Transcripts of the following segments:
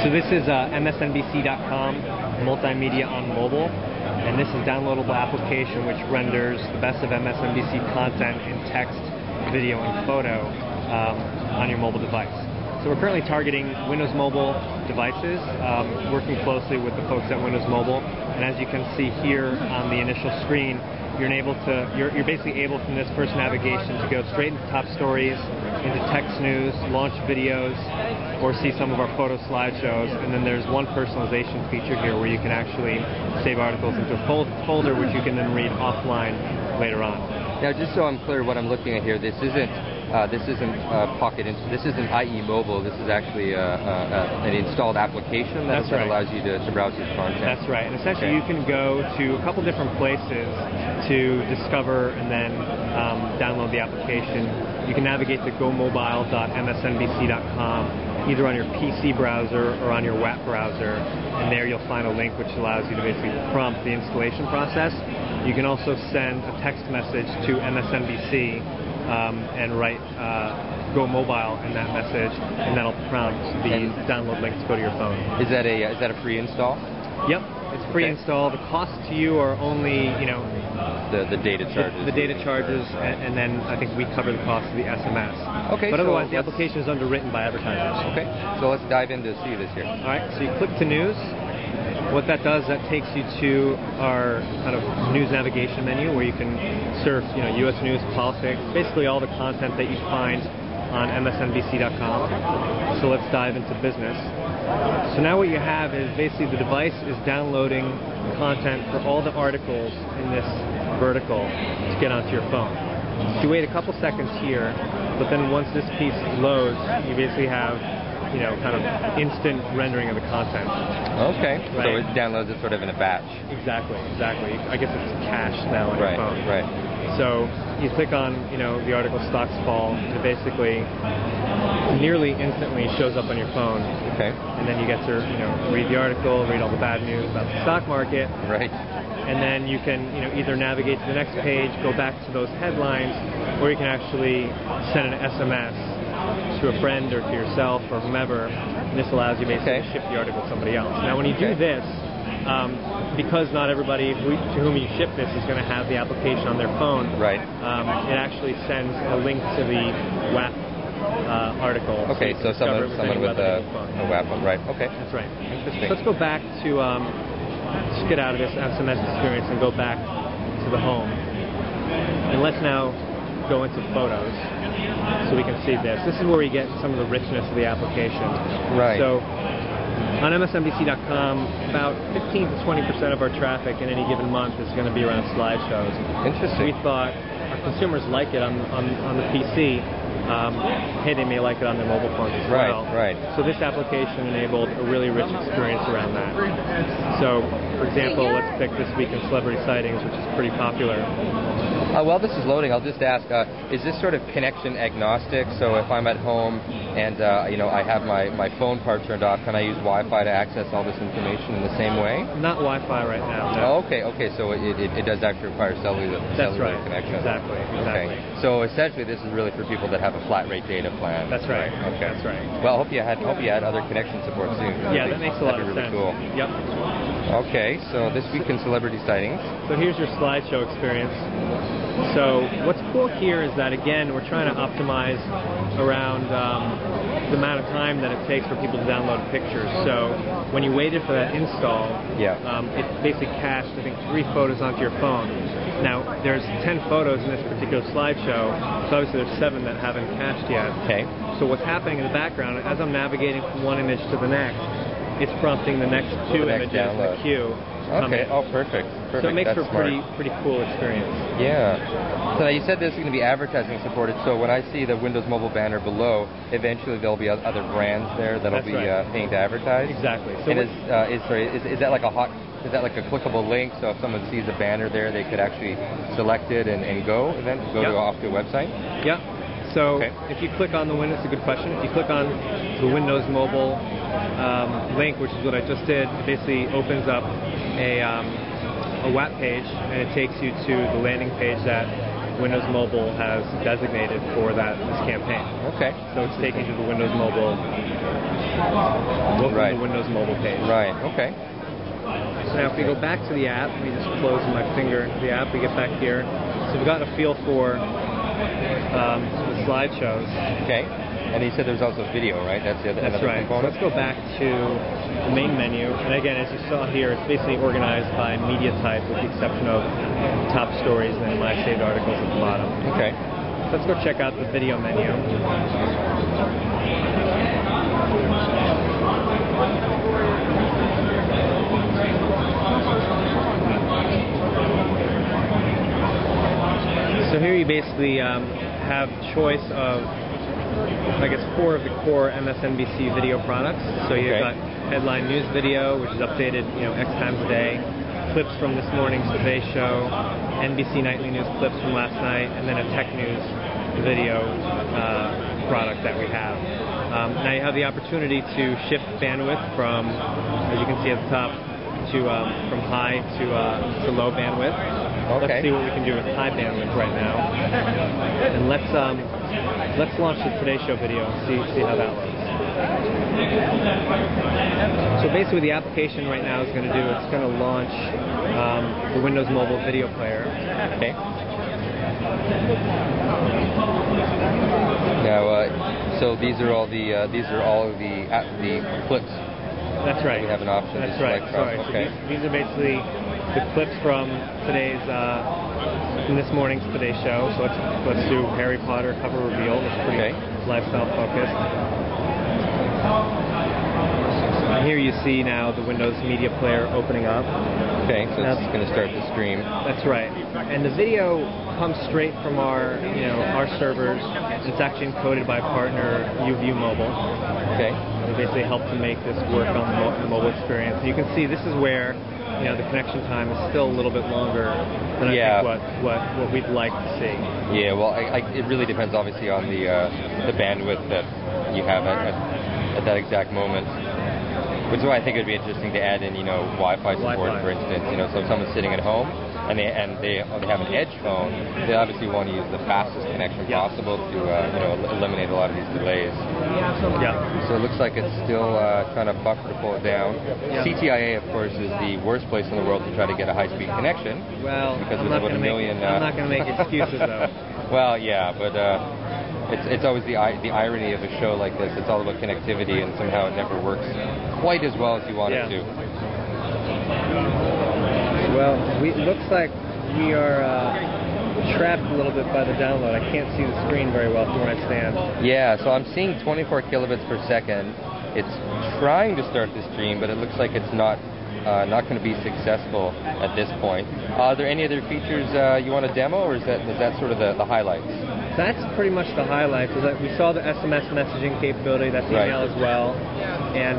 So this is MSNBC.com, multimedia on mobile, and this is a downloadable application which renders the best of MSNBC content in text, video, and photo on your mobile device. So we're currently targeting Windows Mobile devices, working closely with the folks at Windows Mobile, and as you can see here on the initial screen, you're basically able from this first navigation to go straight into top stories, into text news, launch videos, or see some of our photo slideshows. And then there's one personalization feature here where you can actually save articles into a folder which you can then read offline later on. Now, just so I'm clear what I'm looking at here, this isn't This isn't IE Mobile. This is actually an installed application that allows you to browse this content. That's right. And essentially, you can go to a couple different places to discover and then download the application. You can navigate to gomobile.msnbc.com, either on your PC browser or on your web browser, and there you'll find a link which allows you to basically prompt the installation process. You can also send a text message to MSNBC and write Go Mobile in that message, and that'll prompt the download link to go to your phone. Is that a free install? Yep, it's free install. The costs to you are only, the data charges. The data charges, and then I think we cover the cost of the SMS. Okay. But otherwise, the application is underwritten by advertisers. Okay. So let's dive in to see this here. All right. So you click to news. What that does, that takes you to our kind of news navigation menu where you can surf, U.S. news, politics, basically all the content that you find on MSNBC.com. So let's dive into business. So now what you have is basically the device is downloading content for all the articles in this vertical to get onto your phone. So you wait a couple seconds here, but then once this piece loads, you basically have kind of instant rendering of the content. Okay. Right. So it downloads it sort of in a batch. Exactly. I guess it's cached now on your phone. Right. So you click on, the article stocks fall, and it basically nearly instantly shows up on your phone. Okay. And then you get to, read the article, read all the bad news about the stock market. Right. And then you can, either navigate to the next page, go back to those headlines, or you can actually send an SMS to a friend or to yourself or whomever, and this allows you basically to ship the article to somebody else. Now, when you do this, because not everybody to whom you ship this is going to have the application on their phone, it actually sends a link to the WAP article. Okay, so someone with a WAP one, right? Okay, that's right. Interesting. So let's go back to just get out of this SMS experience and go back to the home, and let's now go into photos. So we can see this. This is where we get some of the richness of the application. Right. So on MSNBC.com, about 15 to 20% of our traffic in any given month is going to be around slideshows. Interesting. We thought our consumers like it on the PC. Hey, they may like it on their mobile phones as well. Right. So this application enabled a really rich experience around that. So, for example, let's pick This Week in Celebrity Sightings, which is pretty popular. While this is loading, I'll just ask, is this sort of connection agnostic? So if I'm at home and I have my phone part turned off, can I use Wi-Fi to access all this information in the same way? Not Wi-Fi right now, no. Oh, okay. So it does actually require cellular connection. Exactly. Okay. So essentially, this is really for people that have a flat rate data plan. That's right. Okay. That's right. Well, I hope you had other connection support soon. Yeah, that makes a lot of really sense. Cool. Yep. Okay, so This Week in Celebrity Sightings. So here's your slideshow experience. So what's cool here is that, again, we're trying to optimize around the amount of time that it takes for people to download pictures. So when you waited for that install, it basically cached, I think, 3 photos onto your phone. Now, there's 10 photos in this particular slideshow, so obviously there's 7 that haven't cached yet. Okay. So what's happening in the background, as I'm navigating from one image to the next, it's prompting the next 2 images in the queue. Okay. Oh, perfect. So it makes for a pretty cool experience. Yeah. So now you said this is going to be advertising supported. So when I see the Windows Mobile banner below, eventually there'll be other brands there that'll be paying to advertise. Exactly. So and is that like a clickable link? So if someone sees a banner there, they could actually select it and go off to a website. Yeah. So if you click on the Windows, it's a good question. If you click on the Windows Mobile link, which is what I just did, it basically opens up a web page, and it takes you to the landing page that Windows Mobile has designated for this campaign. Okay. So it's taking you to the Windows Mobile Open the Windows Mobile page. Right. Okay. So now if we go back to the app, we just close my finger the app, we get back here. So we've gotten a feel for the slideshows. Okay. And he said there's also video, right? That's the other component. So let's go back to the main menu. And again, as you saw here, it's basically organized by media type with the exception of top stories and my saved articles at the bottom. Okay. So let's go check out the video menu. So here you basically have choice of, I guess, 4 of the core MSNBC video products. So you've got headline news video, which is updated, X times a day, clips from this morning's Today Show, NBC nightly news clips from last night, and then a tech news video product that we have. Now you have the opportunity to shift bandwidth from, as you can see at the top, to from high to low bandwidth. Okay. Let's see what we can do with high bandwidth right now, and let's launch the Today Show video and see how that looks. So basically, the application right now is going to do, it's going to launch the Windows Mobile video player. Okay. Now, so these are all the clips. That's right. We have an option. That's right. Sorry. Okay. So these are basically the clips from today's, from this morning's Today Show. So let's do Harry Potter cover reveal. It's pretty lifestyle focused. And here you see now the Windows Media Player opening up. Okay, so it's going to start the stream. That's right. And the video comes straight from our servers. It's actually encoded by partner UView Mobile. Okay. We basically help to make this work on the mobile experience. And you can see this is where the connection time is still a little bit longer than I think what we'd like to see. Yeah, well, it really depends obviously on the bandwidth that you have at that exact moment. Which is why I think it would be interesting to add in, Wi-Fi support, for instance. So if someone's sitting at home and they have an edge phone, they obviously want to use the fastest connection possible to eliminate a lot of these delays. Yeah. So it looks like it's still trying to buffer to pull it down. Yeah. CTIA, of course, is the worst place in the world to try to get a high-speed connection. Well, because I'm not going to make excuses though. Well, yeah, but. It's always the irony of a show like this. It's all about connectivity, and somehow it never works quite as well as you want it to. Well, it looks like we are trapped a little bit by the download. I can't see the screen very well from where I stand. Yeah, so I'm seeing 24 kilobits per second. It's trying to start the stream, but it looks like it's not going to be successful at this point. Are there any other features you want to demo, or is that sort of the highlights? That's pretty much the highlights. Is that we saw the SMS messaging capability, that's email as well, and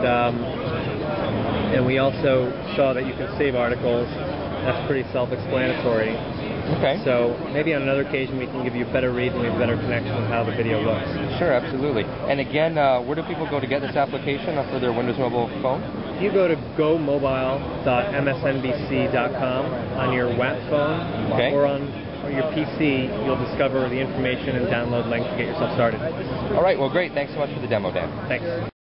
we also saw that you can save articles. That's pretty self-explanatory. Okay. So maybe on another occasion we can give you a better read and we have a better connection with how the video looks. Sure, absolutely. And again, where do people go to get this application for their Windows Mobile phone? If you go to gomobile.msnbc.com on your WAP phone or on your PC, you'll discover the information and download link to get yourself started. All right, well, great. Thanks so much for the demo, Dan. Thanks.